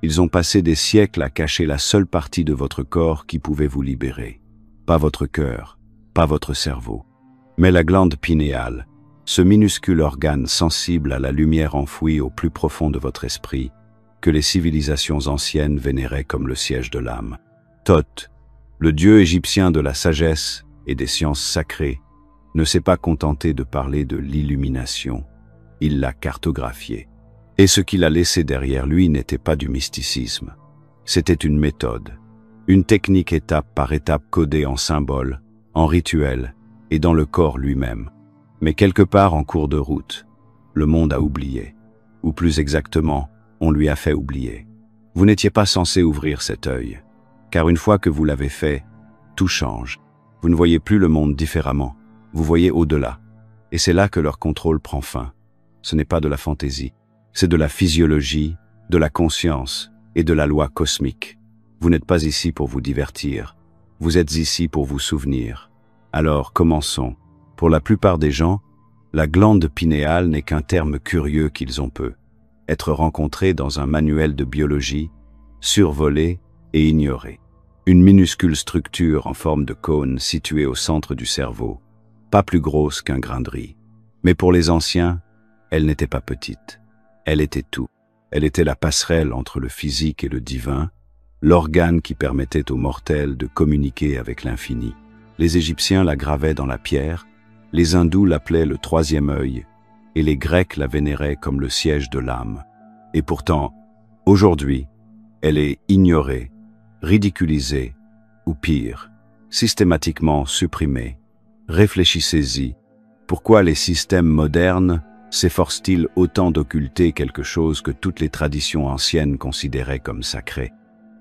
Ils ont passé des siècles à cacher la seule partie de votre corps qui pouvait vous libérer. Pas votre cœur, pas votre cerveau, mais la glande pinéale, ce minuscule organe sensible à la lumière enfouie au plus profond de votre esprit, que les civilisations anciennes vénéraient comme le siège de l'âme. Thoth, le dieu égyptien de la sagesse et des sciences sacrées, ne s'est pas contenté de parler de l'illumination, il l'a cartographiée. Et ce qu'il a laissé derrière lui n'était pas du mysticisme. C'était une méthode, une technique étape par étape codée en symboles, en rituels et dans le corps lui-même. Mais quelque part en cours de route, le monde a oublié. Ou plus exactement, on lui a fait oublier. Vous n'étiez pas censé ouvrir cet œil, car une fois que vous l'avez fait, tout change. Vous ne voyez plus le monde différemment, vous voyez au-delà. Et c'est là que leur contrôle prend fin. Ce n'est pas de la fantaisie. C'est de la physiologie, de la conscience et de la loi cosmique. Vous n'êtes pas ici pour vous divertir, vous êtes ici pour vous souvenir. Alors commençons. Pour la plupart des gens, la glande pinéale n'est qu'un terme curieux qu'ils ont peu être rencontré dans un manuel de biologie, survolé et ignoré. Une minuscule structure en forme de cône située au centre du cerveau, pas plus grosse qu'un grain de riz. Mais pour les anciens, elle n'était pas petite. Elle était tout. Elle était la passerelle entre le physique et le divin, l'organe qui permettait aux mortels de communiquer avec l'infini. Les Égyptiens la gravaient dans la pierre, les Hindous l'appelaient le troisième œil, et les Grecs la vénéraient comme le siège de l'âme. Et pourtant, aujourd'hui, elle est ignorée, ridiculisée, ou pire, systématiquement supprimée. Réfléchissez-y. Pourquoi les systèmes modernes s'efforce-t-il autant d'occulter quelque chose que toutes les traditions anciennes considéraient comme sacré?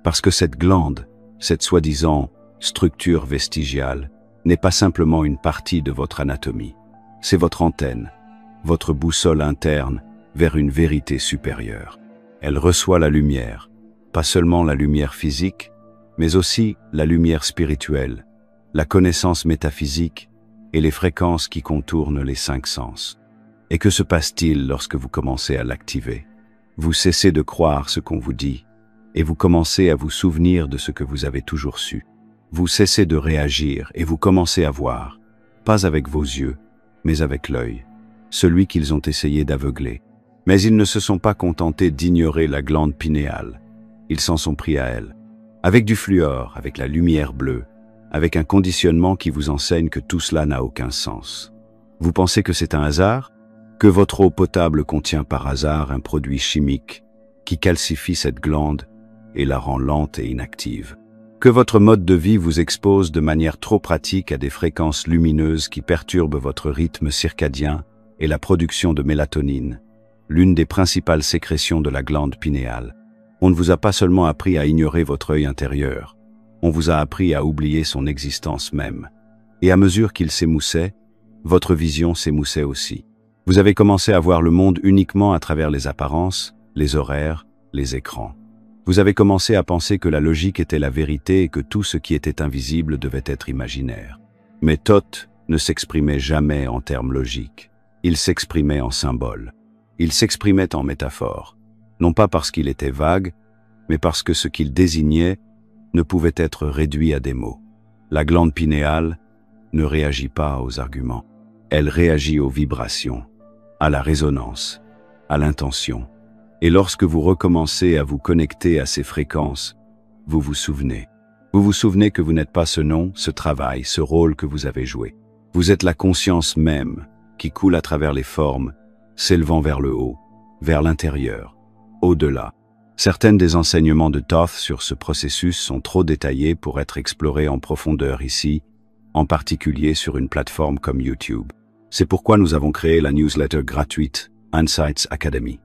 Parce que cette glande, cette soi-disant structure vestigiale, n'est pas simplement une partie de votre anatomie. C'est votre antenne, votre boussole interne vers une vérité supérieure. Elle reçoit la lumière, pas seulement la lumière physique, mais aussi la lumière spirituelle, la connaissance métaphysique et les fréquences qui contournent les 5 sens. Et que se passe-t-il lorsque vous commencez à l'activer? Vous cessez de croire ce qu'on vous dit, et vous commencez à vous souvenir de ce que vous avez toujours su. Vous cessez de réagir et vous commencez à voir, pas avec vos yeux, mais avec l'œil, celui qu'ils ont essayé d'aveugler. Mais ils ne se sont pas contentés d'ignorer la glande pinéale, ils s'en sont pris à elle. Avec du fluor, avec la lumière bleue, avec un conditionnement qui vous enseigne que tout cela n'a aucun sens. Vous pensez que c'est un hasard? Que votre eau potable contient par hasard un produit chimique qui calcifie cette glande et la rend lente et inactive? Que votre mode de vie vous expose de manière trop pratique à des fréquences lumineuses qui perturbent votre rythme circadien et la production de mélatonine, l'une des principales sécrétions de la glande pinéale? On ne vous a pas seulement appris à ignorer votre œil intérieur, on vous a appris à oublier son existence même. Et à mesure qu'il s'émoussait, votre vision s'émoussait aussi. Vous avez commencé à voir le monde uniquement à travers les apparences, les horaires, les écrans. Vous avez commencé à penser que la logique était la vérité et que tout ce qui était invisible devait être imaginaire. Mais Thoth ne s'exprimait jamais en termes logiques. Il s'exprimait en symboles. Il s'exprimait en métaphores. Non pas parce qu'il était vague, mais parce que ce qu'il désignait ne pouvait être réduit à des mots. La glande pinéale ne réagit pas aux arguments. Elle réagit aux vibrations, à la résonance, à l'intention. Et lorsque vous recommencez à vous connecter à ces fréquences, vous vous souvenez. Vous vous souvenez que vous n'êtes pas ce nom, ce travail, ce rôle que vous avez joué. Vous êtes la conscience même qui coule à travers les formes, s'élevant vers le haut, vers l'intérieur, au-delà. Certaines des enseignements de Thoth sur ce processus sont trop détaillés pour être explorés en profondeur ici, en particulier sur une plateforme comme YouTube. C'est pourquoi nous avons créé la newsletter gratuite Insights Academy,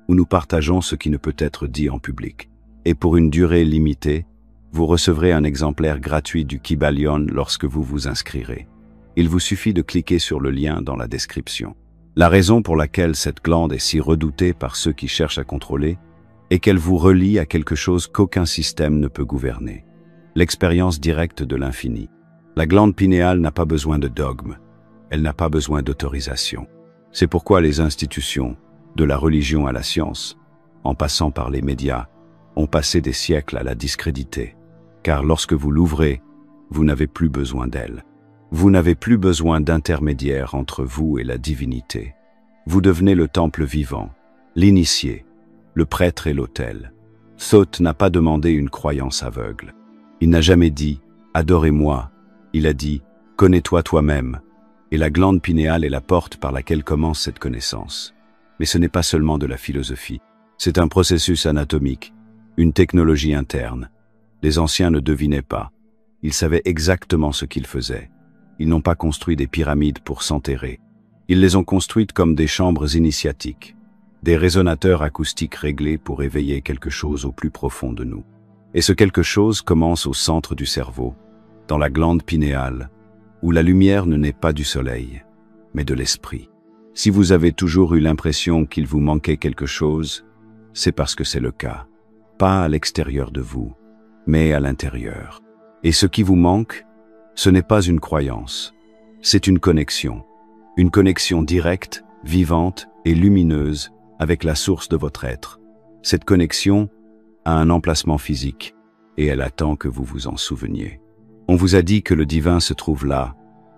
où nous partageons ce qui ne peut être dit en public. Et pour une durée limitée, vous recevrez un exemplaire gratuit du Kybalion lorsque vous vous inscrirez. Il vous suffit de cliquer sur le lien dans la description. La raison pour laquelle cette glande est si redoutée par ceux qui cherchent à contrôler est qu'elle vous relie à quelque chose qu'aucun système ne peut gouverner. L'expérience directe de l'infini. La glande pinéale n'a pas besoin de dogme. Elle n'a pas besoin d'autorisation. C'est pourquoi les institutions, de la religion à la science, en passant par les médias, ont passé des siècles à la discréditer. Car lorsque vous l'ouvrez, vous n'avez plus besoin d'elle. Vous n'avez plus besoin d'intermédiaire entre vous et la divinité. Vous devenez le temple vivant, l'initié, le prêtre et l'autel. Thoth n'a pas demandé une croyance aveugle. Il n'a jamais dit « Adorez-moi ». Il a dit « Connais-toi toi-même ». Et la glande pinéale est la porte par laquelle commence cette connaissance. Mais ce n'est pas seulement de la philosophie. C'est un processus anatomique, une technologie interne. Les anciens ne devinaient pas. Ils savaient exactement ce qu'ils faisaient. Ils n'ont pas construit des pyramides pour s'enterrer. Ils les ont construites comme des chambres initiatiques, des résonateurs acoustiques réglés pour éveiller quelque chose au plus profond de nous. Et ce quelque chose commence au centre du cerveau, dans la glande pinéale, où la lumière ne naît pas du soleil, mais de l'esprit. Si vous avez toujours eu l'impression qu'il vous manquait quelque chose, c'est parce que c'est le cas. Pas à l'extérieur de vous, mais à l'intérieur. Et ce qui vous manque, ce n'est pas une croyance, c'est une connexion directe, vivante et lumineuse avec la source de votre être. Cette connexion a un emplacement physique et elle attend que vous vous en souveniez. On vous a dit que le divin se trouve là,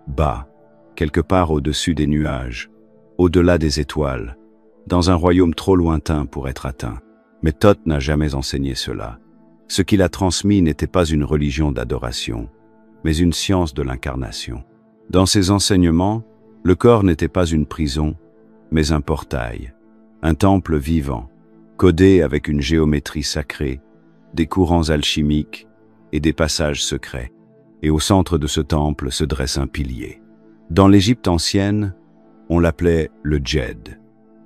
bas, quelque part au-dessus des nuages, au-delà des étoiles, dans un royaume trop lointain pour être atteint. Mais Thoth n'a jamais enseigné cela. Ce qu'il a transmis n'était pas une religion d'adoration, mais une science de l'incarnation. Dans ses enseignements, le corps n'était pas une prison, mais un portail, un temple vivant, codé avec une géométrie sacrée, des courants alchimiques et des passages secrets. Et au centre de ce temple se dresse un pilier. Dans l'Égypte ancienne, on l'appelait le djed.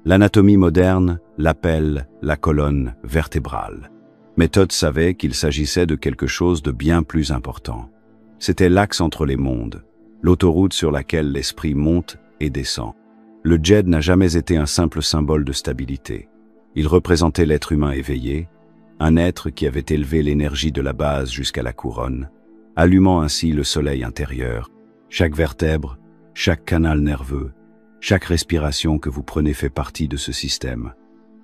L'anatomie moderne l'appelle la colonne vertébrale. Mais Thoth savait qu'il s'agissait de quelque chose de bien plus important. C'était l'axe entre les mondes, l'autoroute sur laquelle l'esprit monte et descend. Le djed n'a jamais été un simple symbole de stabilité. Il représentait l'être humain éveillé, un être qui avait élevé l'énergie de la base jusqu'à la couronne, allumant ainsi le soleil intérieur. Chaque vertèbre, chaque canal nerveux, chaque respiration que vous prenez fait partie de ce système.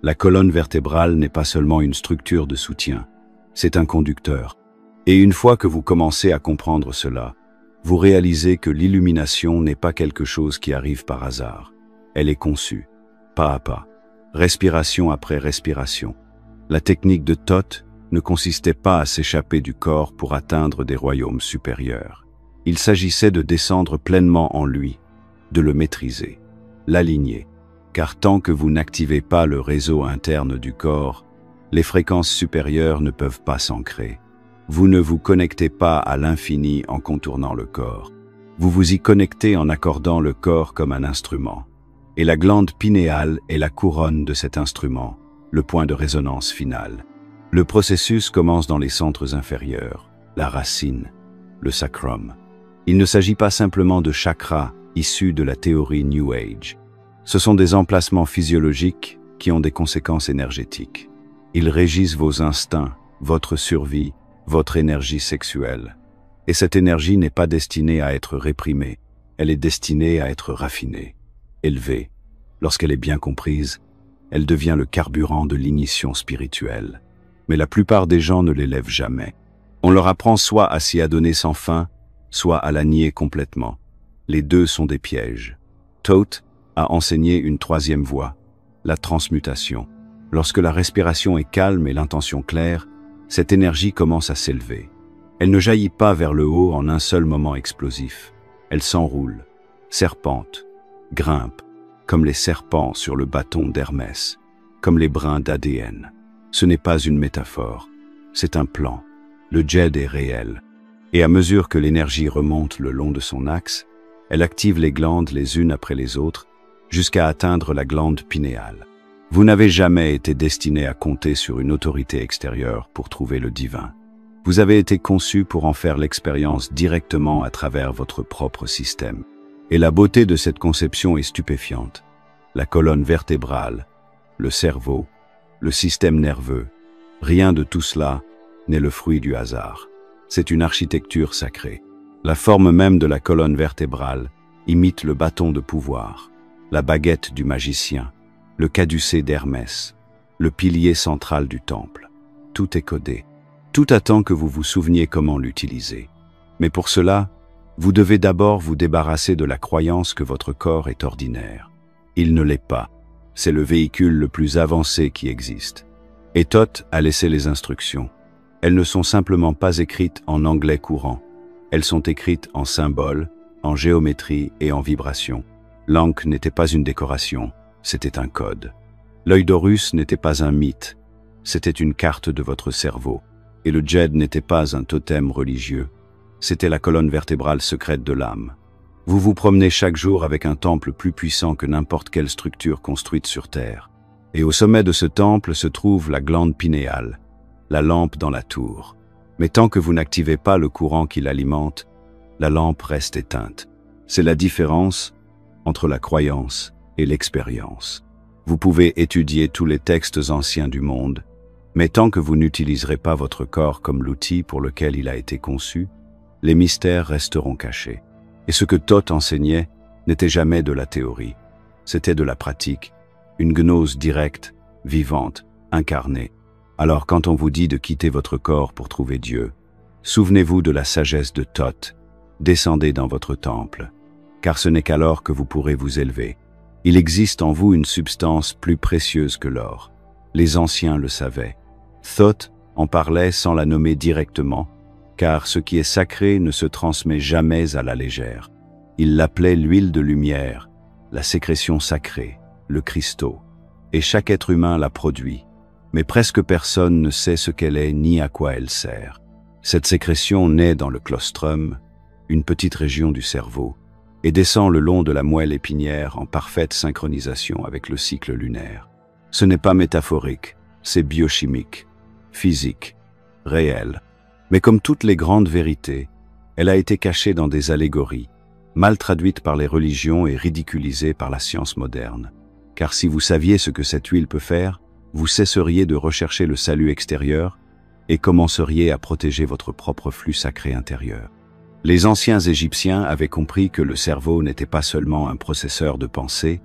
La colonne vertébrale n'est pas seulement une structure de soutien, c'est un conducteur. Et une fois que vous commencez à comprendre cela, vous réalisez que l'illumination n'est pas quelque chose qui arrive par hasard. Elle est conçue, pas à pas, respiration après respiration. La technique de Thoth ne consistait pas à s'échapper du corps pour atteindre des royaumes supérieurs. Il s'agissait de descendre pleinement en lui, de le maîtriser, l'aligner, car tant que vous n'activez pas le réseau interne du corps, les fréquences supérieures ne peuvent pas s'ancrer. Vous ne vous connectez pas à l'infini en contournant le corps. Vous vous y connectez en accordant le corps comme un instrument. Et la glande pinéale est la couronne de cet instrument, le point de résonance final. Le processus commence dans les centres inférieurs, la racine, le sacrum. Il ne s'agit pas simplement de chakras issus de la théorie New Age. Ce sont des emplacements physiologiques qui ont des conséquences énergétiques. Ils régissent vos instincts, votre survie, votre énergie sexuelle. Et cette énergie n'est pas destinée à être réprimée, elle est destinée à être raffinée, élevée. Lorsqu'elle est bien comprise, elle devient le carburant de l'ignition spirituelle. Mais la plupart des gens ne l'élèvent jamais. On leur apprend soit à s'y adonner sans fin, soit à la nier complètement. Les deux sont des pièges. Thoth a enseigné une troisième voie, la transmutation. Lorsque la respiration est calme et l'intention claire, cette énergie commence à s'élever. Elle ne jaillit pas vers le haut en un seul moment explosif. Elle s'enroule, serpente, grimpe, comme les serpents sur le bâton d'Hermès, comme les brins d'ADN. Ce n'est pas une métaphore, c'est un plan. Le djed est réel. Et à mesure que l'énergie remonte le long de son axe, elle active les glandes les unes après les autres, jusqu'à atteindre la glande pinéale. Vous n'avez jamais été destiné à compter sur une autorité extérieure pour trouver le divin. Vous avez été conçu pour en faire l'expérience directement à travers votre propre système. Et la beauté de cette conception est stupéfiante. La colonne vertébrale, le cerveau, le système nerveux, rien de tout cela n'est le fruit du hasard. C'est une architecture sacrée. La forme même de la colonne vertébrale imite le bâton de pouvoir, la baguette du magicien, le caducée d'Hermès, le pilier central du temple. tout est codé. Tout attend que vous vous souveniez comment l'utiliser. Mais pour cela, vous devez d'abord vous débarrasser de la croyance que votre corps est ordinaire. Il ne l'est pas. C'est le véhicule le plus avancé qui existe. Et Thoth a laissé les instructions. Elles ne sont simplement pas écrites en anglais courant. Elles sont écrites en symboles, en géométrie et en vibrations. L'Ankh n'était pas une décoration, c'était un code. L'œil d'Horus n'était pas un mythe, c'était une carte de votre cerveau. Et le djed n'était pas un totem religieux, c'était la colonne vertébrale secrète de l'âme. Vous vous promenez chaque jour avec un temple plus puissant que n'importe quelle structure construite sur Terre. Et au sommet de ce temple se trouve la glande pinéale, la lampe dans la tour. Mais tant que vous n'activez pas le courant qui l'alimente, la lampe reste éteinte. C'est la différence entre la croyance et l'expérience. Vous pouvez étudier tous les textes anciens du monde, mais tant que vous n'utiliserez pas votre corps comme l'outil pour lequel il a été conçu, les mystères resteront cachés. Et ce que Thoth enseignait n'était jamais de la théorie, c'était de la pratique, une gnose directe, vivante, incarnée. Alors quand on vous dit de quitter votre corps pour trouver Dieu, souvenez-vous de la sagesse de Thoth, descendez dans votre temple, car ce n'est qu'alors que vous pourrez vous élever. Il existe en vous une substance plus précieuse que l'or. Les anciens le savaient. Thoth en parlait sans la nommer directement, car ce qui est sacré ne se transmet jamais à la légère. Il l'appelait l'huile de lumière, la sécrétion sacrée, le cristaux. Et chaque être humain la produit. Mais presque personne ne sait ce qu'elle est ni à quoi elle sert. Cette sécrétion naît dans le claustrum, une petite région du cerveau, et descend le long de la moelle épinière en parfaite synchronisation avec le cycle lunaire. Ce n'est pas métaphorique, c'est biochimique, physique, réel. Mais comme toutes les grandes vérités, elle a été cachée dans des allégories, mal traduites par les religions et ridiculisées par la science moderne. Car si vous saviez ce que cette huile peut faire, vous cesseriez de rechercher le salut extérieur et commenceriez à protéger votre propre flux sacré intérieur. Les anciens Égyptiens avaient compris que le cerveau n'était pas seulement un processeur de pensée,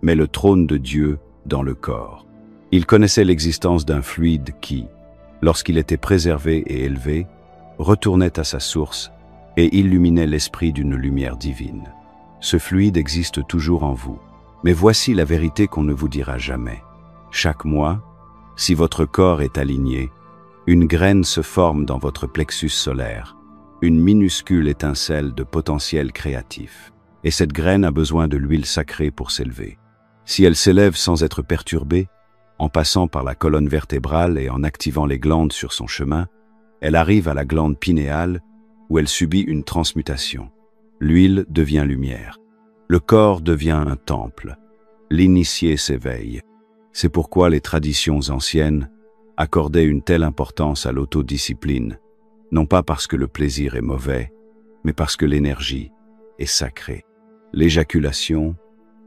mais le trône de Dieu dans le corps. Ils connaissaient l'existence d'un fluide qui, lorsqu'il était préservé et élevé, retournait à sa source et illuminait l'esprit d'une lumière divine. Ce fluide existe toujours en vous. Mais voici la vérité qu'on ne vous dira jamais. Chaque mois, si votre corps est aligné, une graine se forme dans votre plexus solaire, une minuscule étincelle de potentiel créatif. Et cette graine a besoin de l'huile sacrée pour s'élever. Si elle s'élève sans être perturbée, en passant par la colonne vertébrale et en activant les glandes sur son chemin, elle arrive à la glande pinéale où elle subit une transmutation. L'huile devient lumière. Le corps devient un temple. L'initié s'éveille. C'est pourquoi les traditions anciennes accordaient une telle importance à l'autodiscipline, non pas parce que le plaisir est mauvais, mais parce que l'énergie est sacrée. L'éjaculation,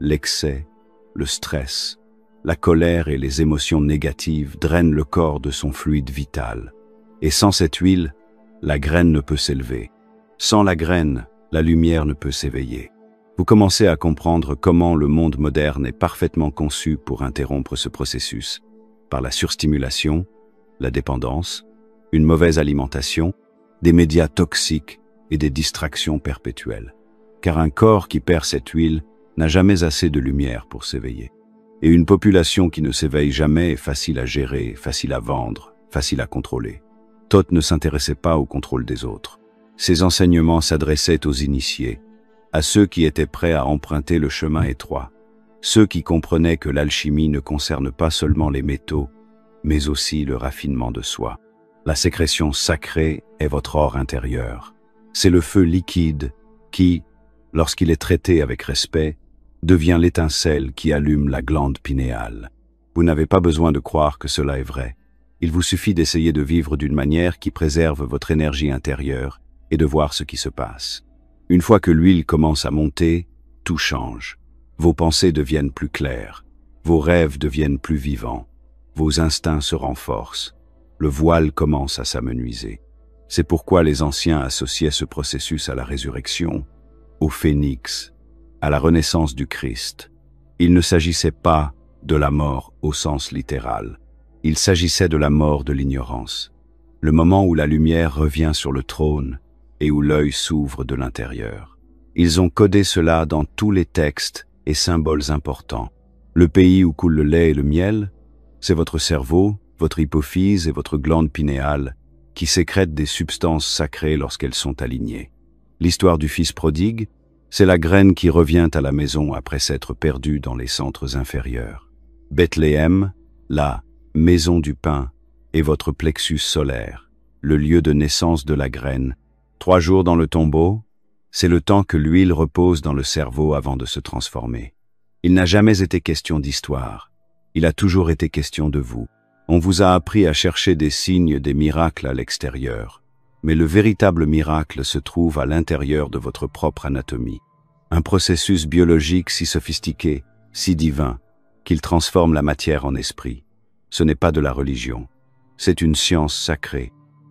l'excès, le stress, la colère et les émotions négatives drainent le corps de son fluide vital. Et sans cette huile, la graine ne peut s'élever. Sans la graine, la lumière ne peut s'éveiller. Vous commencez à comprendre comment le monde moderne est parfaitement conçu pour interrompre ce processus, par la surstimulation, la dépendance, une mauvaise alimentation, des médias toxiques et des distractions perpétuelles. Car un corps qui perd cette huile n'a jamais assez de lumière pour s'éveiller. Et une population qui ne s'éveille jamais est facile à gérer, facile à vendre, facile à contrôler. Thoth ne s'intéressait pas au contrôle des autres. Ses enseignements s'adressaient aux initiés, à ceux qui étaient prêts à emprunter le chemin étroit, ceux qui comprenaient que l'alchimie ne concerne pas seulement les métaux, mais aussi le raffinement de soi. La sécrétion sacrée est votre or intérieur. C'est le feu liquide qui, lorsqu'il est traité avec respect, devient l'étincelle qui allume la glande pinéale. Vous n'avez pas besoin de croire que cela est vrai. Il vous suffit d'essayer de vivre d'une manière qui préserve votre énergie intérieure et de voir ce qui se passe. Une fois que l'huile commence à monter, tout change. Vos pensées deviennent plus claires, vos rêves deviennent plus vivants, vos instincts se renforcent, le voile commence à s'amenuiser. C'est pourquoi les anciens associaient ce processus à la résurrection, au phénix, à la renaissance du Christ. Il ne s'agissait pas de la mort au sens littéral, Il s'agissait de la mort de l'ignorance, le moment où la lumière revient sur le trône et où l'œil s'ouvre de l'intérieur. Ils ont codé cela dans tous les textes et symboles importants. Le pays où coule le lait et le miel, c'est votre cerveau, votre hypophyse et votre glande pinéale qui sécrètent des substances sacrées lorsqu'elles sont alignées. L'histoire du fils prodigue, c'est la graine qui revient à la maison après s'être perdue dans les centres inférieurs. Bethléem, la maison du pain, est votre plexus solaire, le lieu de naissance de la graine. 3 jours dans le tombeau, c'est le temps que l'huile repose dans le cerveau avant de se transformer. Il n'a jamais été question d'histoire, il a toujours été question de vous. On vous a appris à chercher des signes, des miracles à l'extérieur, mais le véritable miracle se trouve à l'intérieur de votre propre anatomie. Un processus biologique si sophistiqué, si divin, qu'il transforme la matière en esprit. Ce n'est pas de la religion, c'est une science sacrée.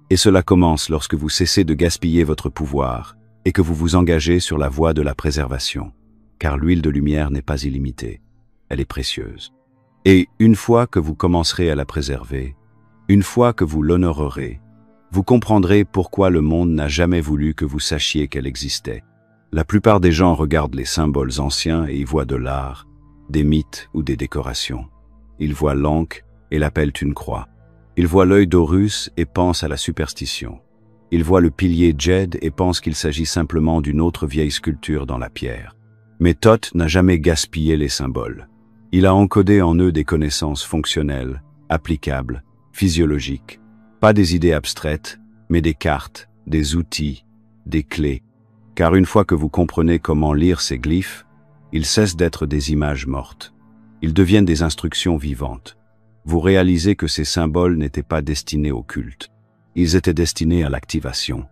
Et cela commence lorsque vous cessez de gaspiller votre pouvoir et que vous vous engagez sur la voie de la préservation, car l'huile de lumière n'est pas illimitée, elle est précieuse. Et une fois que vous commencerez à la préserver, une fois que vous l'honorerez, vous comprendrez pourquoi le monde n'a jamais voulu que vous sachiez qu'elle existait. La plupart des gens regardent les symboles anciens et y voient de l'art, des mythes ou des décorations. Ils voient l'anque et l'appellent une croix. Ils voient l'œil d'Horus et pensent à la superstition. Ils voient le pilier Djed et pensent qu'il s'agit simplement d'une autre vieille sculpture dans la pierre. Mais Thoth n'a jamais gaspillé les symboles. Il a encodé en eux des connaissances fonctionnelles, applicables, physiologiques. Pas des idées abstraites, mais des cartes, des outils, des clés. Car une fois que vous comprenez comment lire ces glyphes, ils cessent d'être des images mortes. Ils deviennent des instructions vivantes. Vous réalisez que ces symboles n'étaient pas destinés au culte. Ils étaient destinés à l'activation.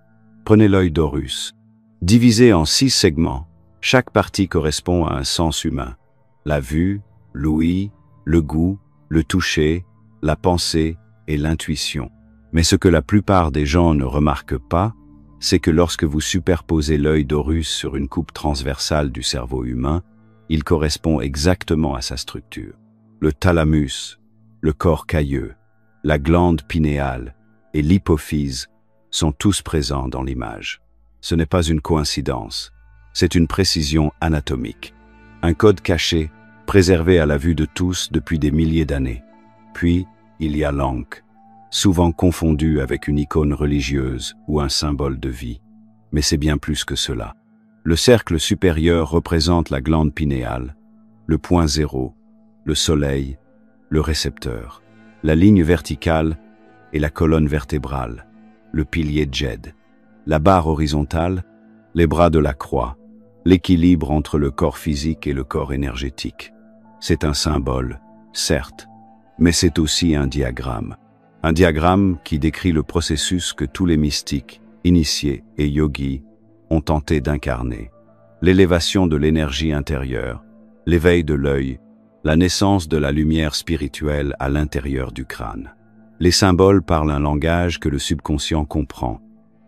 Prenez l'œil d'Horus. Divisé en 6 segments, chaque partie correspond à un sens humain. La vue, l'ouïe, le goût, le toucher, la pensée et l'intuition. Mais ce que la plupart des gens ne remarquent pas, c'est que lorsque vous superposez l'œil d'Horus sur une coupe transversale du cerveau humain, il correspond exactement à sa structure. Le thalamus, le corps cailleux, la glande pinéale et l'hypophyse sont tous présents dans l'image. Ce n'est pas une coïncidence, c'est une précision anatomique. Un code caché, préservé à la vue de tous depuis des milliers d'années. Puis, il y a l'Ankh, souvent confondu avec une icône religieuse ou un symbole de vie. Mais c'est bien plus que cela. Le cercle supérieur représente la glande pinéale, le point zéro, le soleil, le récepteur, la ligne verticale et la colonne vertébrale, le pilier Djed, la barre horizontale, les bras de la croix, l'équilibre entre le corps physique et le corps énergétique. C'est un symbole, certes, mais c'est aussi un diagramme. Un diagramme qui décrit le processus que tous les mystiques, initiés et yogis ont tenté d'incarner. L'élévation de l'énergie intérieure, l'éveil de l'œil, la naissance de la lumière spirituelle à l'intérieur du crâne. Les symboles parlent un langage que le subconscient comprend.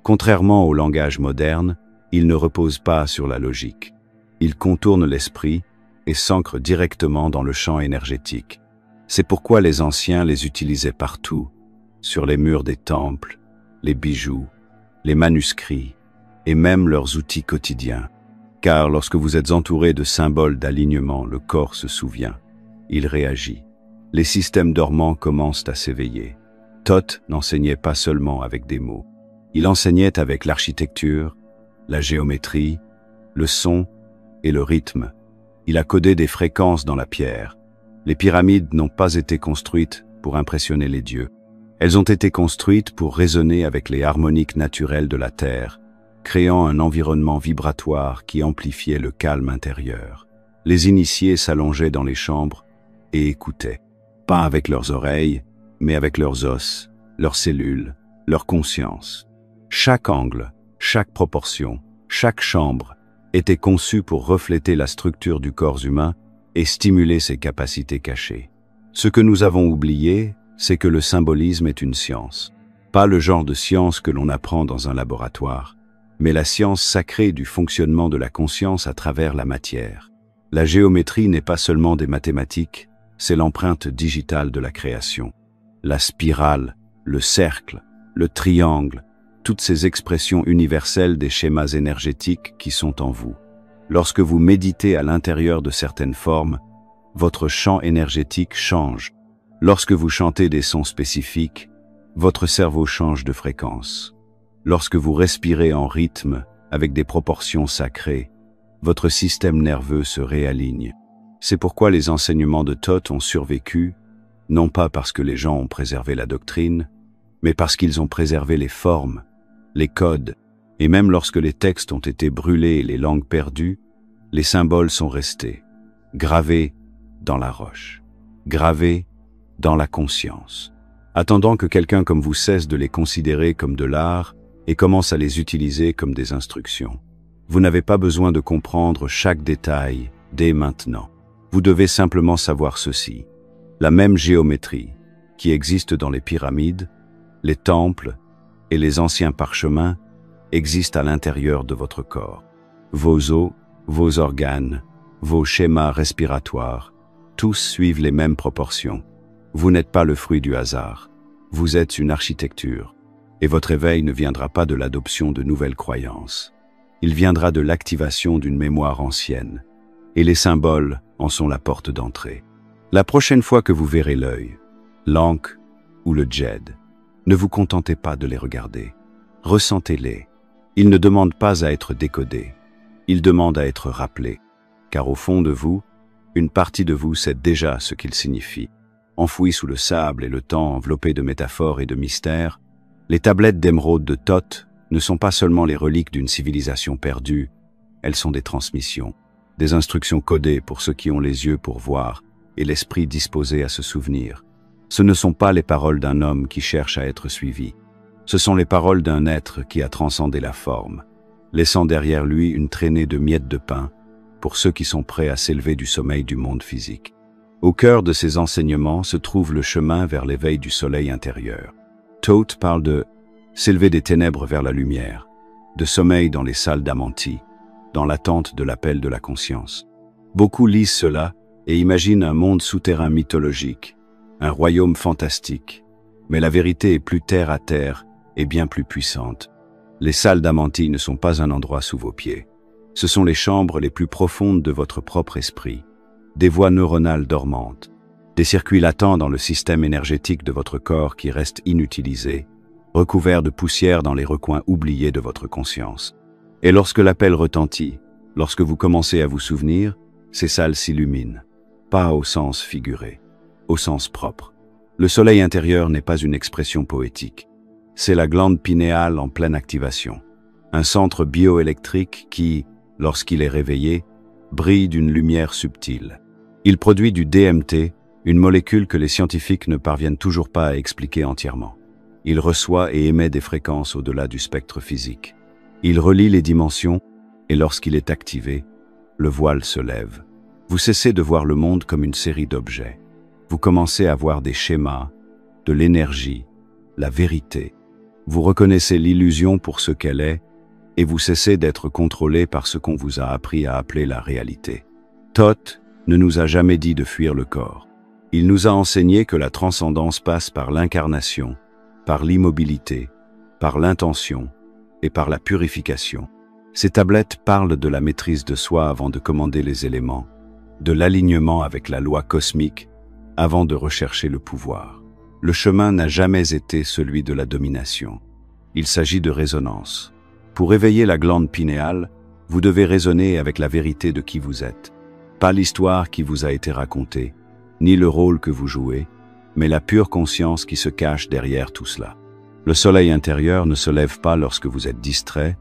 Contrairement au langage moderne, ils ne reposent pas sur la logique. Ils contournent l'esprit et s'ancrent directement dans le champ énergétique. C'est pourquoi les anciens les utilisaient partout, sur les murs des temples, les bijoux, les manuscrits et même leurs outils quotidiens. Car lorsque vous êtes entouré de symboles d'alignement, le corps se souvient, il réagit. Les systèmes dormants commencent à s'éveiller. Thoth n'enseignait pas seulement avec des mots. Il enseignait avec l'architecture, la géométrie, le son et le rythme. Il a codé des fréquences dans la pierre. Les pyramides n'ont pas été construites pour impressionner les dieux. Elles ont été construites pour résonner avec les harmoniques naturelles de la terre, créant un environnement vibratoire qui amplifiait le calme intérieur. Les initiés s'allongeaient dans les chambres et écoutaient, pas avec leurs oreilles, mais avec leurs os, leurs cellules, leur conscience. Chaque angle, chaque proportion, chaque chambre était conçue pour refléter la structure du corps humain et stimuler ses capacités cachées. Ce que nous avons oublié, c'est que le symbolisme est une science. Pas le genre de science que l'on apprend dans un laboratoire, mais la science sacrée du fonctionnement de la conscience à travers la matière. La géométrie n'est pas seulement des mathématiques, c'est l'empreinte digitale de la création. la spirale, le cercle, le triangle, toutes ces expressions universelles des schémas énergétiques qui sont en vous. Lorsque vous méditez à l'intérieur de certaines formes, votre champ énergétique change. Lorsque vous chantez des sons spécifiques, votre cerveau change de fréquence. Lorsque vous respirez en rythme, avec des proportions sacrées, votre système nerveux se réaligne. C'est pourquoi les enseignements de Thoth ont survécu, non pas parce que les gens ont préservé la doctrine, mais parce qu'ils ont préservé les formes, les codes, et même lorsque les textes ont été brûlés et les langues perdues, les symboles sont restés, gravés dans la roche, gravés dans la conscience. Attendant que quelqu'un comme vous cesse de les considérer comme de l'art et commence à les utiliser comme des instructions. Vous n'avez pas besoin de comprendre chaque détail dès maintenant. Vous devez simplement savoir ceci. La même géométrie qui existe dans les pyramides, les temples et les anciens parchemins existe à l'intérieur de votre corps. Vos os, vos organes, vos schémas respiratoires, tous suivent les mêmes proportions. Vous n'êtes pas le fruit du hasard. Vous êtes une architecture. Et votre éveil ne viendra pas de l'adoption de nouvelles croyances. Il viendra de l'activation d'une mémoire ancienne. Et les symboles en sont la porte d'entrée. La prochaine fois que vous verrez l'œil, l'ankh ou le djed, ne vous contentez pas de les regarder. Ressentez-les. Ils ne demandent pas à être décodés. Ils demandent à être rappelés. Car au fond de vous, une partie de vous sait déjà ce qu'ils signifient. Enfouis sous le sable et le temps enveloppés de métaphores et de mystères, les tablettes d'émeraude de Thoth ne sont pas seulement les reliques d'une civilisation perdue, elles sont des transmissions, des instructions codées pour ceux qui ont les yeux pour voir et l'esprit disposé à se souvenir. Ce ne sont pas les paroles d'un homme qui cherche à être suivi, ce sont les paroles d'un être qui a transcendé la forme, laissant derrière lui une traînée de miettes de pain pour ceux qui sont prêts à s'élever du sommeil du monde physique. Au cœur de ces enseignements se trouve le chemin vers l'éveil du soleil intérieur. Thoth parle de s'élever des ténèbres vers la lumière, de sommeil dans les salles d'Amanti, dans l'attente de l'appel de la conscience. Beaucoup lisent cela et imaginent un monde souterrain mythologique, un royaume fantastique. Mais la vérité est plus terre à terre et bien plus puissante. Les salles d'Amanti ne sont pas un endroit sous vos pieds. Ce sont les chambres les plus profondes de votre propre esprit, des voies neuronales dormantes, des circuits latents dans le système énergétique de votre corps qui restent inutilisés, recouverts de poussière dans les recoins oubliés de votre conscience. Et lorsque l'appel retentit, lorsque vous commencez à vous souvenir, ces salles s'illuminent, pas au sens figuré, au sens propre. Le soleil intérieur n'est pas une expression poétique. C'est la glande pinéale en pleine activation, un centre bioélectrique qui, lorsqu'il est réveillé, brille d'une lumière subtile. Il produit du DMT, une molécule que les scientifiques ne parviennent toujours pas à expliquer entièrement. Il reçoit et émet des fréquences au-delà du spectre physique. Il relie les dimensions et lorsqu'il est activé, le voile se lève. Vous cessez de voir le monde comme une série d'objets. Vous commencez à voir des schémas, de l'énergie, la vérité. Vous reconnaissez l'illusion pour ce qu'elle est et vous cessez d'être contrôlé par ce qu'on vous a appris à appeler la réalité. Thoth ne nous a jamais dit de fuir le corps. Il nous a enseigné que la transcendance passe par l'incarnation, par l'immobilité, par l'intention et par la purification. Ces tablettes parlent de la maîtrise de soi avant de commander les éléments, de l'alignement avec la loi cosmique avant de rechercher le pouvoir. Le chemin n'a jamais été celui de la domination. Il s'agit de résonance. Pour éveiller la glande pinéale, vous devez raisonner avec la vérité de qui vous êtes. Pas l'histoire qui vous a été racontée, ni le rôle que vous jouez, mais la pure conscience qui se cache derrière tout cela. Le soleil intérieur ne se lève pas lorsque vous êtes distrait,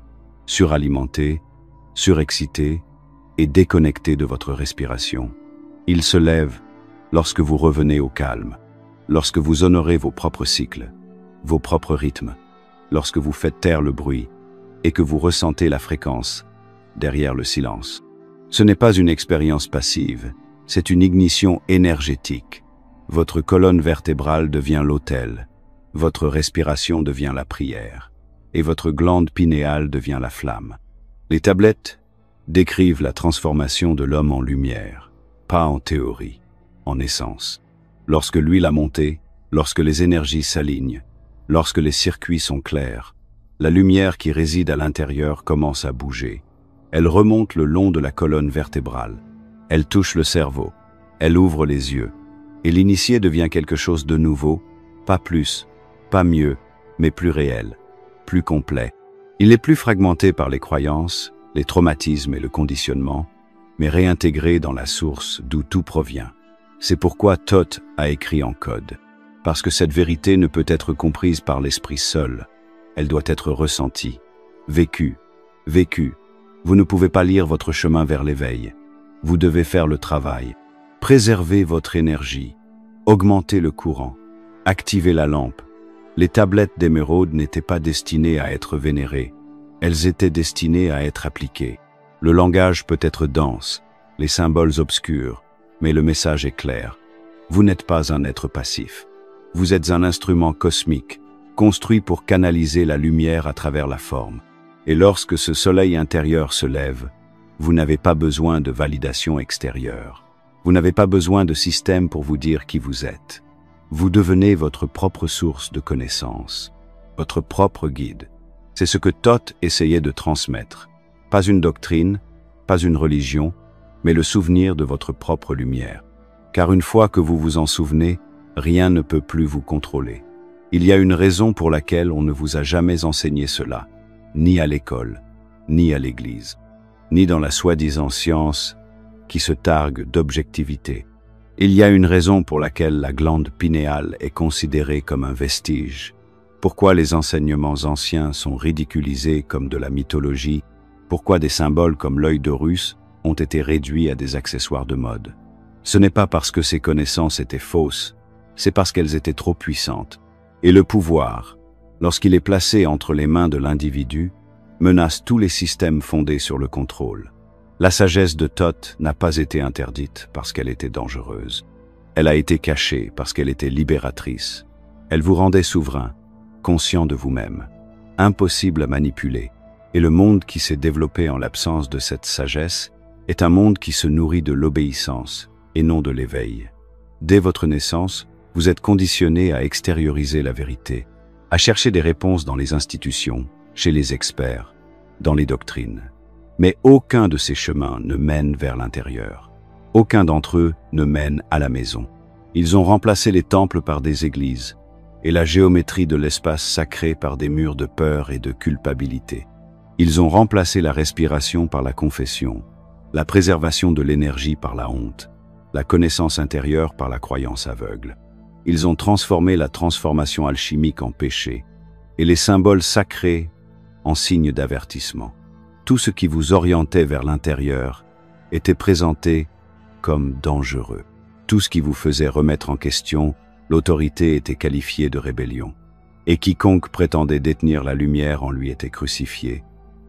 suralimenté, surexcité et déconnecté de votre respiration. Il se lève lorsque vous revenez au calme, lorsque vous honorez vos propres cycles, vos propres rythmes, lorsque vous faites taire le bruit et que vous ressentez la fréquence derrière le silence. Ce n'est pas une expérience passive, c'est une ignition énergétique. Votre colonne vertébrale devient l'autel, votre respiration devient la prière, et votre glande pinéale devient la flamme. Les tablettes décrivent la transformation de l'homme en lumière, pas en théorie, en essence. Lorsque l'huile a monté, lorsque les énergies s'alignent, lorsque les circuits sont clairs, la lumière qui réside à l'intérieur commence à bouger. Elle remonte le long de la colonne vertébrale. Elle touche le cerveau. Elle ouvre les yeux. Et l'initié devient quelque chose de nouveau, pas plus, pas mieux, mais plus réel, plus complet. Il n'est plus fragmenté par les croyances, les traumatismes et le conditionnement, mais réintégré dans la source d'où tout provient. C'est pourquoi Thoth a écrit en code. Parce que cette vérité ne peut être comprise par l'esprit seul. Elle doit être ressentie, vécue. Vous ne pouvez pas lire votre chemin vers l'éveil. Vous devez faire le travail. Préserver votre énergie. Augmenter le courant. Activer la lampe. Les tablettes d'émeraude n'étaient pas destinées à être vénérées. Elles étaient destinées à être appliquées. Le langage peut être dense, les symboles obscurs, mais le message est clair. Vous n'êtes pas un être passif. Vous êtes un instrument cosmique, construit pour canaliser la lumière à travers la forme. Et lorsque ce soleil intérieur se lève, vous n'avez pas besoin de validation extérieure. Vous n'avez pas besoin de système pour vous dire qui vous êtes. Vous devenez votre propre source de connaissances, votre propre guide. C'est ce que Thoth essayait de transmettre. Pas une doctrine, pas une religion, mais le souvenir de votre propre lumière. Car une fois que vous vous en souvenez, rien ne peut plus vous contrôler. Il y a une raison pour laquelle on ne vous a jamais enseigné cela, ni à l'école, ni à l'église, ni dans la soi-disant science qui se targue d'objectivité. Il y a une raison pour laquelle la glande pinéale est considérée comme un vestige. Pourquoi les enseignements anciens sont ridiculisés comme de la mythologie? Pourquoi des symboles comme l'œil d'Horus ont été réduits à des accessoires de mode? Ce n'est pas parce que ces connaissances étaient fausses, c'est parce qu'elles étaient trop puissantes. Et le pouvoir, lorsqu'il est placé entre les mains de l'individu, menace tous les systèmes fondés sur le contrôle. La sagesse de Thoth n'a pas été interdite parce qu'elle était dangereuse. Elle a été cachée parce qu'elle était libératrice. Elle vous rendait souverain, conscient de vous-même, impossible à manipuler. Et le monde qui s'est développé en l'absence de cette sagesse est un monde qui se nourrit de l'obéissance et non de l'éveil. Dès votre naissance, vous êtes conditionné à extérioriser la vérité, à chercher des réponses dans les institutions, chez les experts, dans les doctrines. Mais aucun de ces chemins ne mène vers l'intérieur. Aucun d'entre eux ne mène à la maison. Ils ont remplacé les temples par des églises et la géométrie de l'espace sacré par des murs de peur et de culpabilité. Ils ont remplacé la respiration par la confession, la préservation de l'énergie par la honte, la connaissance intérieure par la croyance aveugle. Ils ont transformé la transformation alchimique en péché et les symboles sacrés en signes d'avertissement. Tout ce qui vous orientait vers l'intérieur était présenté comme dangereux. Tout ce qui vous faisait remettre en question l'autorité était qualifié de rébellion. Et quiconque prétendait détenir la lumière en lui était crucifié,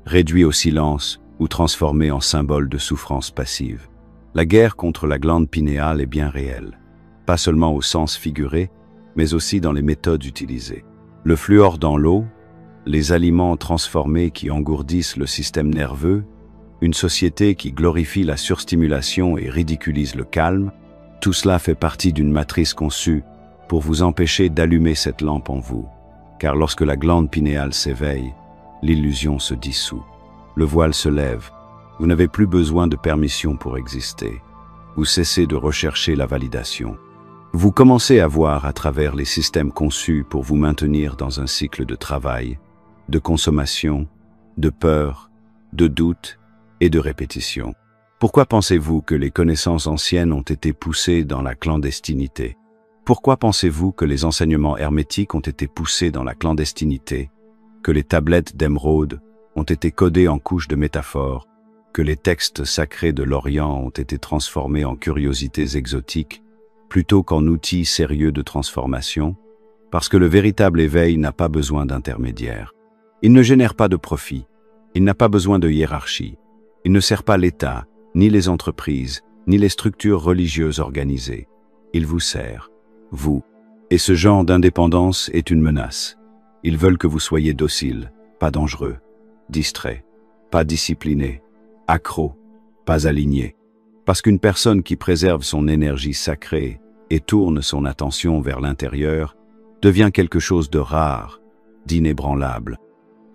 réduit au silence ou transformé en symbole de souffrance passive. La guerre contre la glande pinéale est bien réelle, pas seulement au sens figuré, mais aussi dans les méthodes utilisées. Le fluor dans l'eau, les aliments transformés qui engourdissent le système nerveux, une société qui glorifie la surstimulation et ridiculise le calme, tout cela fait partie d'une matrice conçue pour vous empêcher d'allumer cette lampe en vous. Car lorsque la glande pinéale s'éveille, l'illusion se dissout. Le voile se lève. Vous n'avez plus besoin de permission pour exister. Vous cessez de rechercher la validation. Vous commencez à voir à travers les systèmes conçus pour vous maintenir dans un cycle de travail, de consommation, de peur, de doute et de répétition. Pourquoi pensez-vous que les connaissances anciennes ont été poussées dans la clandestinité? Pourquoi pensez-vous que les enseignements hermétiques ont été poussés dans la clandestinité, que les tablettes d'émeraude ont été codées en couches de métaphores, que les textes sacrés de l'Orient ont été transformés en curiosités exotiques, plutôt qu'en outils sérieux de transformation? Parce que le véritable éveil n'a pas besoin d'intermédiaire. Il ne génère pas de profit, il n'a pas besoin de hiérarchie, il ne sert pas l'État, ni les entreprises, ni les structures religieuses organisées. Il vous sert, vous. Et ce genre d'indépendance est une menace. Ils veulent que vous soyez docile, pas dangereux, distrait, pas discipliné, accro, pas aligné. Parce qu'une personne qui préserve son énergie sacrée et tourne son attention vers l'intérieur, devient quelque chose de rare, d'inébranlable.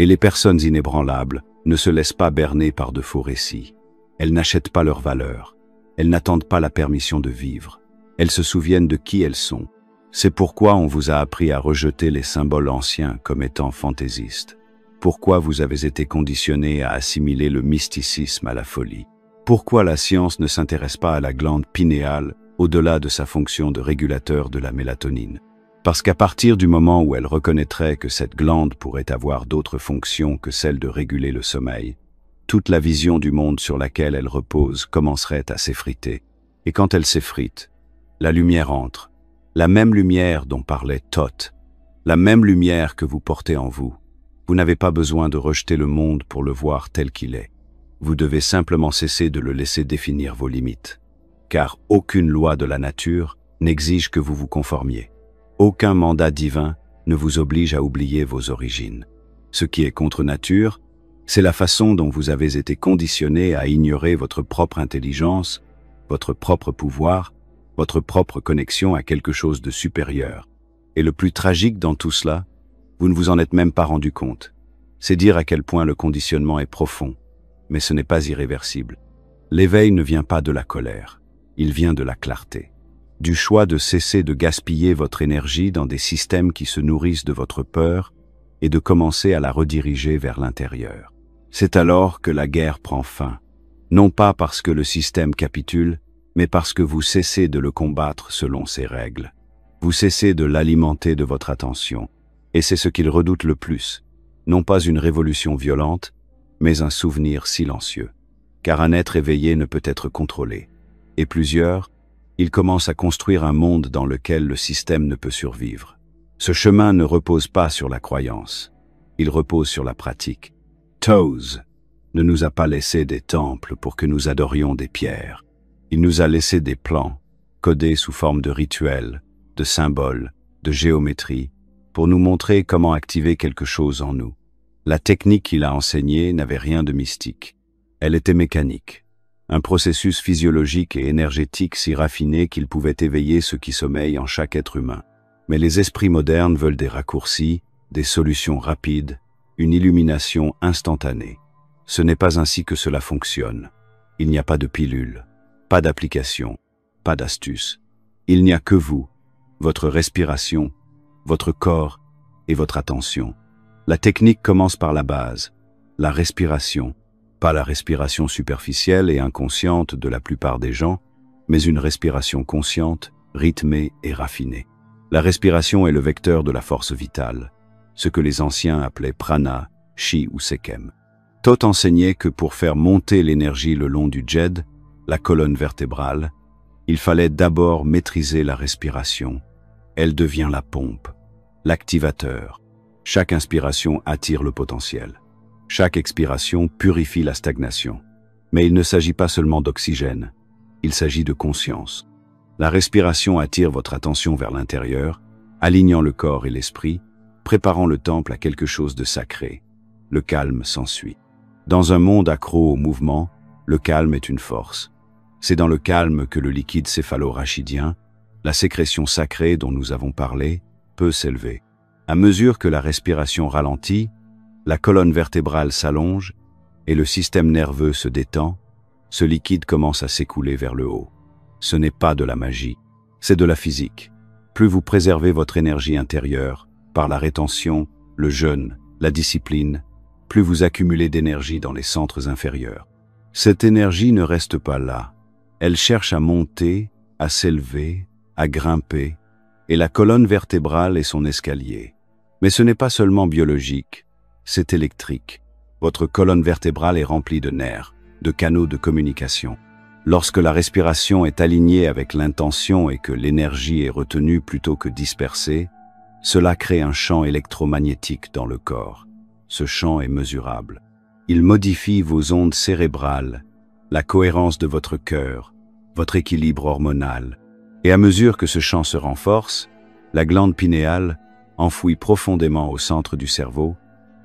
Et les personnes inébranlables ne se laissent pas berner par de faux récits. Elles n'achètent pas leur valeur. Elles n'attendent pas la permission de vivre. Elles se souviennent de qui elles sont. C'est pourquoi on vous a appris à rejeter les symboles anciens comme étant fantaisistes. Pourquoi vous avez été conditionné à assimiler le mysticisme à la folie. Pourquoi la science ne s'intéresse pas à la glande pinéale au-delà de sa fonction de régulateur de la mélatonine. Parce qu'à partir du moment où elle reconnaîtrait que cette glande pourrait avoir d'autres fonctions que celle de réguler le sommeil, toute la vision du monde sur laquelle elle repose commencerait à s'effriter. Et quand elle s'effrite, la lumière entre, la même lumière dont parlait Thoth, la même lumière que vous portez en vous. Vous n'avez pas besoin de rejeter le monde pour le voir tel qu'il est. Vous devez simplement cesser de le laisser définir vos limites. Car aucune loi de la nature n'exige que vous vous conformiez. Aucun mandat divin ne vous oblige à oublier vos origines. Ce qui est contre nature, c'est la façon dont vous avez été conditionné à ignorer votre propre intelligence, votre propre pouvoir, votre propre connexion à quelque chose de supérieur. Et le plus tragique dans tout cela, vous ne vous en êtes même pas rendu compte. C'est dire à quel point le conditionnement est profond, mais ce n'est pas irréversible. L'éveil ne vient pas de la colère, il vient de la clarté. Du choix de cesser de gaspiller votre énergie dans des systèmes qui se nourrissent de votre peur et de commencer à la rediriger vers l'intérieur. C'est alors que la guerre prend fin, non pas parce que le système capitule, mais parce que vous cessez de le combattre selon ses règles. Vous cessez de l'alimenter de votre attention, et c'est ce qu'il redoute le plus, non pas une révolution violente, mais un souvenir silencieux. Car un être éveillé ne peut être contrôlé, et plusieurs, ils commencent à construire un monde dans lequel le système ne peut survivre. Ce chemin ne repose pas sur la croyance, il repose sur la pratique. Thoth ne nous a pas laissé des temples pour que nous adorions des pierres. Il nous a laissé des plans, codés sous forme de rituels, de symboles, de géométrie, pour nous montrer comment activer quelque chose en nous. La technique qu'il a enseignée n'avait rien de mystique. Elle était mécanique. Un processus physiologique et énergétique si raffiné qu'il pouvait éveiller ce qui sommeille en chaque être humain. Mais les esprits modernes veulent des raccourcis, des solutions rapides, une illumination instantanée. Ce n'est pas ainsi que cela fonctionne. Il n'y a pas de pilule, pas d'application, pas d'astuce. Il n'y a que vous, votre respiration, votre corps et votre attention. La technique commence par la base, la respiration. Pas la respiration superficielle et inconsciente de la plupart des gens, mais une respiration consciente, rythmée et raffinée. La respiration est le vecteur de la force vitale, ce que les anciens appelaient prana, chi ou sekem. Thoth enseignait que pour faire monter l'énergie le long du djed, la colonne vertébrale, il fallait d'abord maîtriser la respiration. Elle devient la pompe, l'activateur. Chaque inspiration attire le potentiel. Chaque expiration purifie la stagnation. Mais il ne s'agit pas seulement d'oxygène, il s'agit de conscience. La respiration attire votre attention vers l'intérieur, alignant le corps et l'esprit, préparant le temple à quelque chose de sacré. Le calme s'ensuit. Dans un monde accro au mouvement, le calme est une force. C'est dans le calme que le liquide céphalo-rachidien, la sécrétion sacrée dont nous avons parlé, peut s'élever. À mesure que la respiration ralentit, la colonne vertébrale s'allonge et le système nerveux se détend, ce liquide commence à s'écouler vers le haut. Ce n'est pas de la magie, c'est de la physique. Plus vous préservez votre énergie intérieure, par la rétention, le jeûne, la discipline, plus vous accumulez d'énergie dans les centres inférieurs. Cette énergie ne reste pas là. Elle cherche à monter, à s'élever, à grimper, et la colonne vertébrale est son escalier. Mais ce n'est pas seulement biologique. C'est électrique. Votre colonne vertébrale est remplie de nerfs, de canaux de communication. Lorsque la respiration est alignée avec l'intention et que l'énergie est retenue plutôt que dispersée, cela crée un champ électromagnétique dans le corps. Ce champ est mesurable. Il modifie vos ondes cérébrales, la cohérence de votre cœur, votre équilibre hormonal. Et à mesure que ce champ se renforce, la glande pinéale, enfouie profondément au centre du cerveau,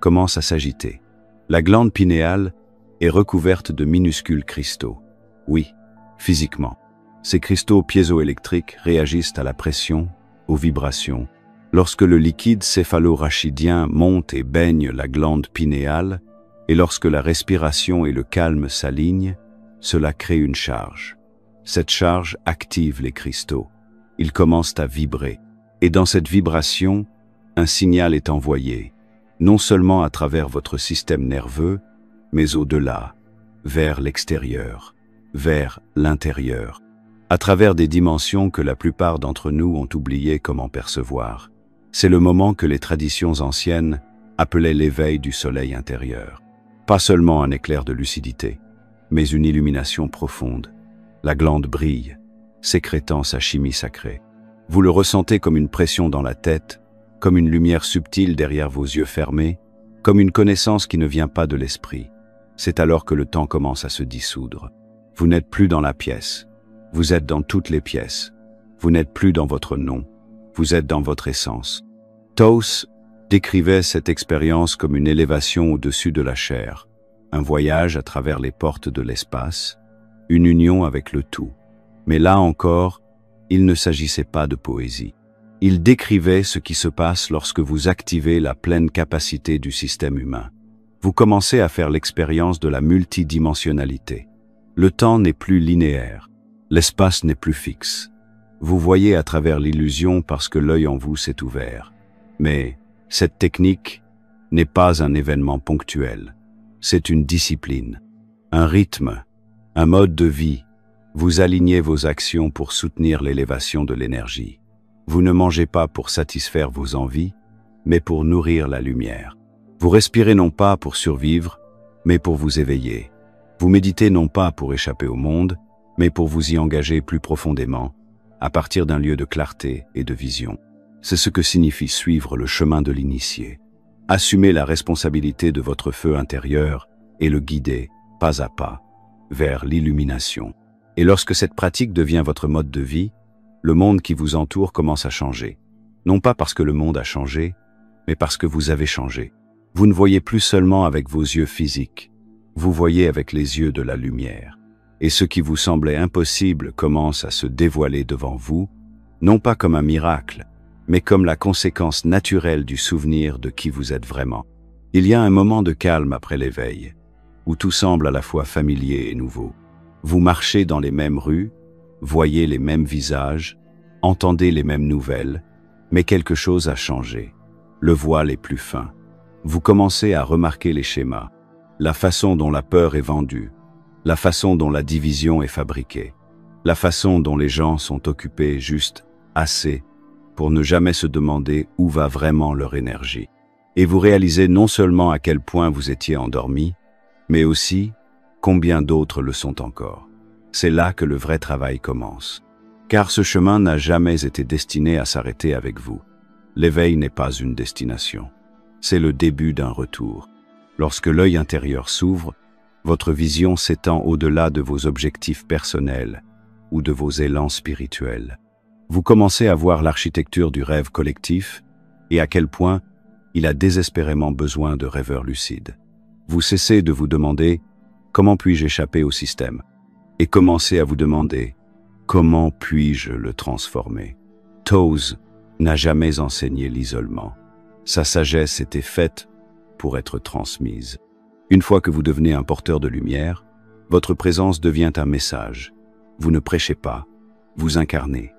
commence à s'agiter. La glande pinéale est recouverte de minuscules cristaux. Oui, physiquement. Ces cristaux piézoélectriques réagissent à la pression, aux vibrations. Lorsque le liquide céphalorachidien monte et baigne la glande pinéale, et lorsque la respiration et le calme s'alignent, cela crée une charge. Cette charge active les cristaux. Ils commencent à vibrer. Et dans cette vibration, un signal est envoyé, non seulement à travers votre système nerveux, mais au-delà, vers l'extérieur, vers l'intérieur, à travers des dimensions que la plupart d'entre nous ont oublié comment percevoir. C'est le moment que les traditions anciennes appelaient l'éveil du soleil intérieur. Pas seulement un éclair de lucidité, mais une illumination profonde. La glande brille, sécrétant sa chimie sacrée. Vous le ressentez comme une pression dans la tête, comme une lumière subtile derrière vos yeux fermés, comme une connaissance qui ne vient pas de l'esprit. C'est alors que le temps commence à se dissoudre. Vous n'êtes plus dans la pièce. Vous êtes dans toutes les pièces. Vous n'êtes plus dans votre nom. Vous êtes dans votre essence. Toos décrivait cette expérience comme une élévation au-dessus de la chair, un voyage à travers les portes de l'espace, une union avec le tout. Mais là encore, il ne s'agissait pas de poésie. Il décrivait ce qui se passe lorsque vous activez la pleine capacité du système humain. Vous commencez à faire l'expérience de la multidimensionnalité. Le temps n'est plus linéaire. L'espace n'est plus fixe. Vous voyez à travers l'illusion parce que l'œil en vous s'est ouvert. Mais cette technique n'est pas un événement ponctuel. C'est une discipline, un rythme, un mode de vie. Vous alignez vos actions pour soutenir l'élévation de l'énergie. Vous ne mangez pas pour satisfaire vos envies, mais pour nourrir la lumière. Vous respirez non pas pour survivre, mais pour vous éveiller. Vous méditez non pas pour échapper au monde, mais pour vous y engager plus profondément, à partir d'un lieu de clarté et de vision. C'est ce que signifie suivre le chemin de l'initié. Assumer la responsabilité de votre feu intérieur et le guider, pas à pas, vers l'illumination. Et lorsque cette pratique devient votre mode de vie, le monde qui vous entoure commence à changer. Non pas parce que le monde a changé, mais parce que vous avez changé. Vous ne voyez plus seulement avec vos yeux physiques, vous voyez avec les yeux de la lumière. Et ce qui vous semblait impossible commence à se dévoiler devant vous, non pas comme un miracle, mais comme la conséquence naturelle du souvenir de qui vous êtes vraiment. Il y a un moment de calme après l'éveil, où tout semble à la fois familier et nouveau. Vous marchez dans les mêmes rues, voyez les mêmes visages, entendez les mêmes nouvelles, mais quelque chose a changé. Le voile est plus fin. Vous commencez à remarquer les schémas, la façon dont la peur est vendue, la façon dont la division est fabriquée, la façon dont les gens sont occupés juste assez pour ne jamais se demander où va vraiment leur énergie. Et vous réalisez non seulement à quel point vous étiez endormi, mais aussi combien d'autres le sont encore. C'est là que le vrai travail commence. Car ce chemin n'a jamais été destiné à s'arrêter avec vous. L'éveil n'est pas une destination. C'est le début d'un retour. Lorsque l'œil intérieur s'ouvre, votre vision s'étend au-delà de vos objectifs personnels ou de vos élans spirituels. Vous commencez à voir l'architecture du rêve collectif et à quel point il a désespérément besoin de rêveurs lucides. Vous cessez de vous demander « Comment puis-je échapper au système ?» et commencez à vous demander « Comment puis-je le transformer ?» Toos n'a jamais enseigné l'isolement. Sa sagesse était faite pour être transmise. Une fois que vous devenez un porteur de lumière, votre présence devient un message. Vous ne prêchez pas, vous incarnez,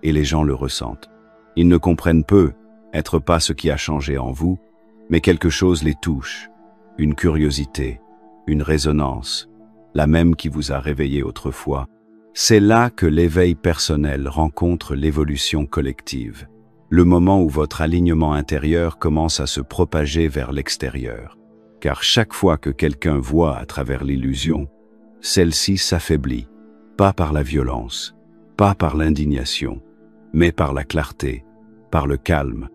et les gens le ressentent. Ils ne comprennent peu, être pas ce qui a changé en vous, mais quelque chose les touche, une curiosité, une résonance, la même qui vous a réveillé autrefois. C'est là que l'éveil personnel rencontre l'évolution collective, le moment où votre alignement intérieur commence à se propager vers l'extérieur. Car chaque fois que quelqu'un voit à travers l'illusion, celle-ci s'affaiblit, pas par la violence, pas par l'indignation, mais par la clarté, par le calme,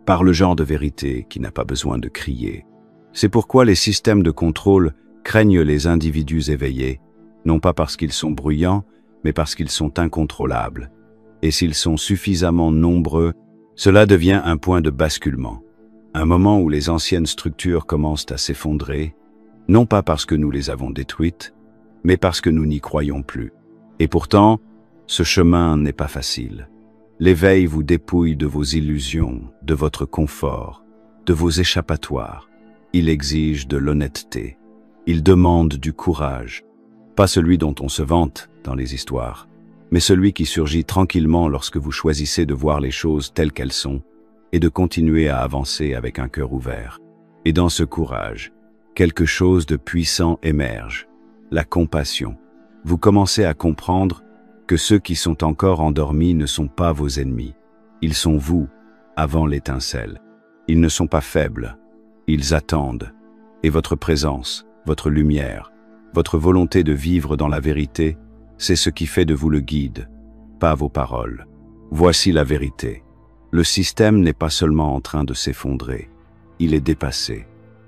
par le genre de vérité qui n'a pas besoin de crier. C'est pourquoi les systèmes de contrôle craignent les individus éveillés, non pas parce qu'ils sont bruyants, mais parce qu'ils sont incontrôlables. Et s'ils sont suffisamment nombreux, cela devient un point de basculement. Un moment où les anciennes structures commencent à s'effondrer, non pas parce que nous les avons détruites, mais parce que nous n'y croyons plus. Et pourtant, Ce chemin n'est pas facile. L'éveil vous dépouille de vos illusions, de votre confort, de vos échappatoires. Il exige de l'honnêteté. Il demande du courage. Pas celui dont on se vante dans les histoires, mais celui qui surgit tranquillement lorsque vous choisissez de voir les choses telles qu'elles sont et de continuer à avancer avec un cœur ouvert. Et dans ce courage, quelque chose de puissant émerge, la compassion. Vous commencez à comprendre que ceux qui sont encore endormis ne sont pas vos ennemis. Ils sont vous, avant l'étincelle. Ils ne sont pas faibles, ils attendent. Et votre présence, votre lumière, votre volonté de vivre dans la vérité, c'est ce qui fait de vous le guide, pas vos paroles. Voici la vérité. Le système n'est pas seulement en train de s'effondrer, il est dépassé.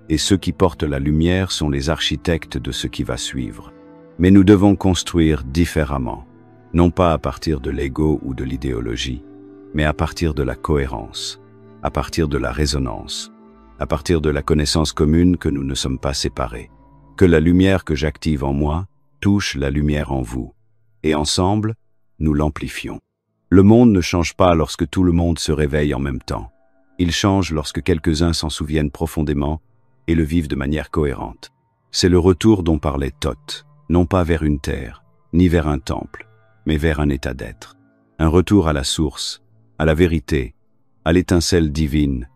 Et ceux qui portent la lumière sont les architectes de ce qui va suivre. Mais nous devons construire différemment, non pas à partir de l'ego ou de l'idéologie, mais à partir de la cohérence, à partir de la résonance, à partir de la connaissance commune que nous ne sommes pas séparés, que la lumière que j'active en moi touche la lumière en vous, et ensemble, nous l'amplifions. Le monde ne change pas lorsque tout le monde se réveille en même temps. Il change lorsque quelques-uns s'en souviennent profondément et le vivent de manière cohérente. C'est le retour dont parlait Thoth, non pas vers une terre, ni vers un temple, mais vers un état d'être. Un retour à la source, à la vérité, à l'étincelle divine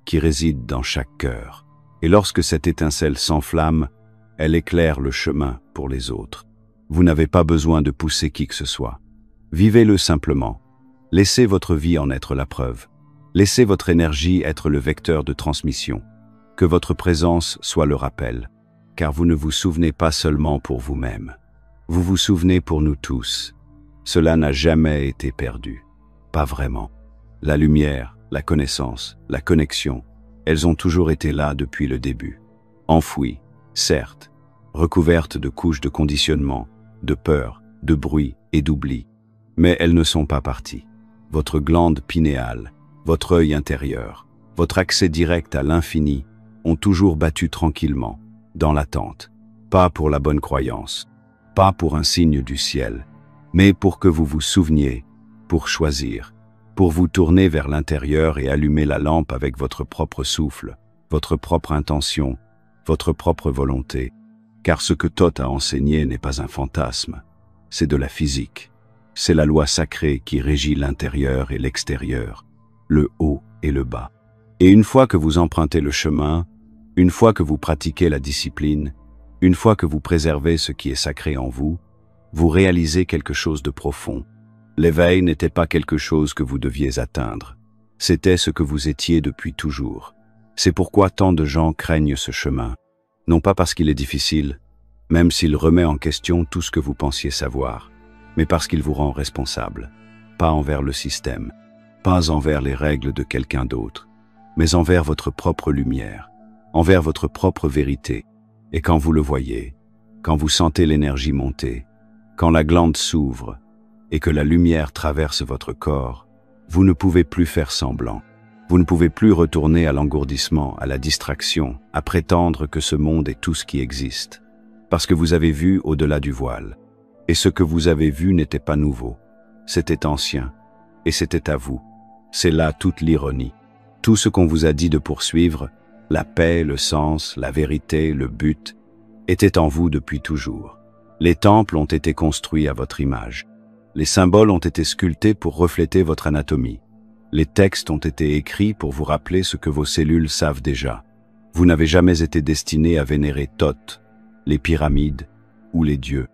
qui réside dans chaque cœur. Et lorsque cette étincelle s'enflamme, elle éclaire le chemin pour les autres. Vous n'avez pas besoin de pousser qui que ce soit. Vivez-le simplement. Laissez votre vie en être la preuve. Laissez votre énergie être le vecteur de transmission. Que votre présence soit le rappel, car vous ne vous souvenez pas seulement pour vous-même. Vous vous souvenez pour nous tous. Cela n'a jamais été perdu. Pas vraiment. La lumière, la connaissance, la connexion, elles ont toujours été là depuis le début. Enfouies, certes, recouvertes de couches de conditionnement, de peur, de bruit et d'oubli. Mais elles ne sont pas parties. Votre glande pinéale, votre œil intérieur, votre accès direct à l'infini ont toujours battu tranquillement, dans l'attente, pas pour la bonne croyance, pas pour un signe du ciel, mais pour que vous vous souveniez, pour choisir, pour vous tourner vers l'intérieur et allumer la lampe avec votre propre souffle, votre propre intention, votre propre volonté, car ce que Thoth a enseigné n'est pas un fantasme, c'est de la physique. C'est la loi sacrée qui régit l'intérieur et l'extérieur, le haut et le bas. Et une fois que vous empruntez le chemin, une fois que vous pratiquez la discipline, une fois que vous préservez ce qui est sacré en vous, vous réalisez quelque chose de profond. L'éveil n'était pas quelque chose que vous deviez atteindre, c'était ce que vous étiez depuis toujours. C'est pourquoi tant de gens craignent ce chemin, non pas parce qu'il est difficile, même s'il remet en question tout ce que vous pensiez savoir, mais parce qu'il vous rend responsable, pas envers le système, pas envers les règles de quelqu'un d'autre, mais envers votre propre lumière, envers votre propre vérité. Et quand vous le voyez, quand vous sentez l'énergie monter, quand la glande s'ouvre et que la lumière traverse votre corps, vous ne pouvez plus faire semblant. Vous ne pouvez plus retourner à l'engourdissement, à la distraction, à prétendre que ce monde est tout ce qui existe, parce que vous avez vu au-delà du voile. Et ce que vous avez vu n'était pas nouveau, c'était ancien, et c'était à vous. C'est là toute l'ironie. Tout ce qu'on vous a dit de poursuivre, la paix, le sens, la vérité, le but, était en vous depuis toujours. Les temples ont été construits à votre image. Les symboles ont été sculptés pour refléter votre anatomie. Les textes ont été écrits pour vous rappeler ce que vos cellules savent déjà. Vous n'avez jamais été destiné à vénérer Thoth, les pyramides ou les dieux.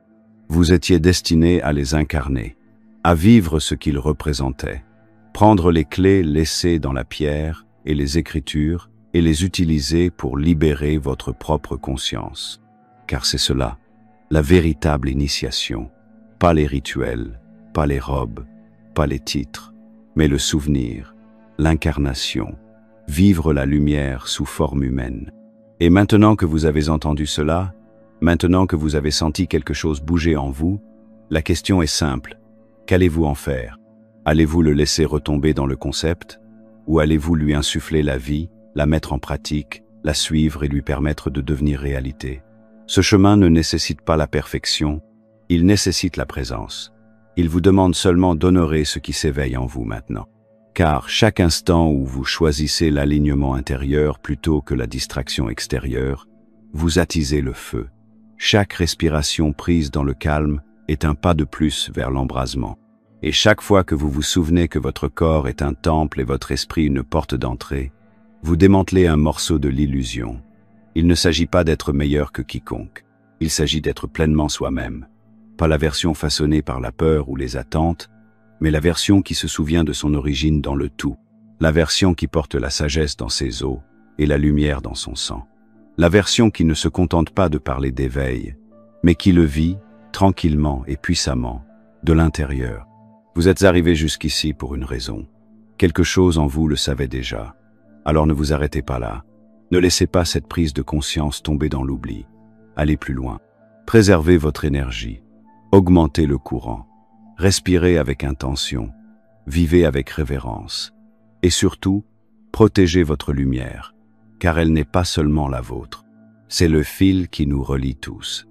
Vous étiez destiné à les incarner, à vivre ce qu'ils représentaient, prendre les clés laissées dans la pierre et les écritures et les utiliser pour libérer votre propre conscience. Car c'est cela, la véritable initiation, pas les rituels, pas les robes, pas les titres, mais le souvenir, l'incarnation, vivre la lumière sous forme humaine. Et maintenant que vous avez entendu cela, maintenant que vous avez senti quelque chose bouger en vous, la question est simple. Qu'allez-vous en faire? Allez-vous le laisser retomber dans le concept? Ou allez-vous lui insuffler la vie, la mettre en pratique, la suivre et lui permettre de devenir réalité? Ce chemin ne nécessite pas la perfection, il nécessite la présence. Il vous demande seulement d'honorer ce qui s'éveille en vous maintenant. Car chaque instant où vous choisissez l'alignement intérieur plutôt que la distraction extérieure, vous attisez le feu. Chaque respiration prise dans le calme est un pas de plus vers l'embrasement. Et chaque fois que vous vous souvenez que votre corps est un temple et votre esprit une porte d'entrée, vous démantelez un morceau de l'illusion. Il ne s'agit pas d'être meilleur que quiconque. Il s'agit d'être pleinement soi-même. Pas la version façonnée par la peur ou les attentes, mais la version qui se souvient de son origine dans le tout. La version qui porte la sagesse dans ses os et la lumière dans son sang. La version qui ne se contente pas de parler d'éveil, mais qui le vit, tranquillement et puissamment, de l'intérieur. Vous êtes arrivé jusqu'ici pour une raison. Quelque chose en vous le savait déjà. Alors ne vous arrêtez pas là. Ne laissez pas cette prise de conscience tomber dans l'oubli. Allez plus loin. Préservez votre énergie. Augmentez le courant. Respirez avec intention. Vivez avec révérence. Et surtout, protégez votre lumière, car elle n'est pas seulement la vôtre. C'est le fil qui nous relie tous.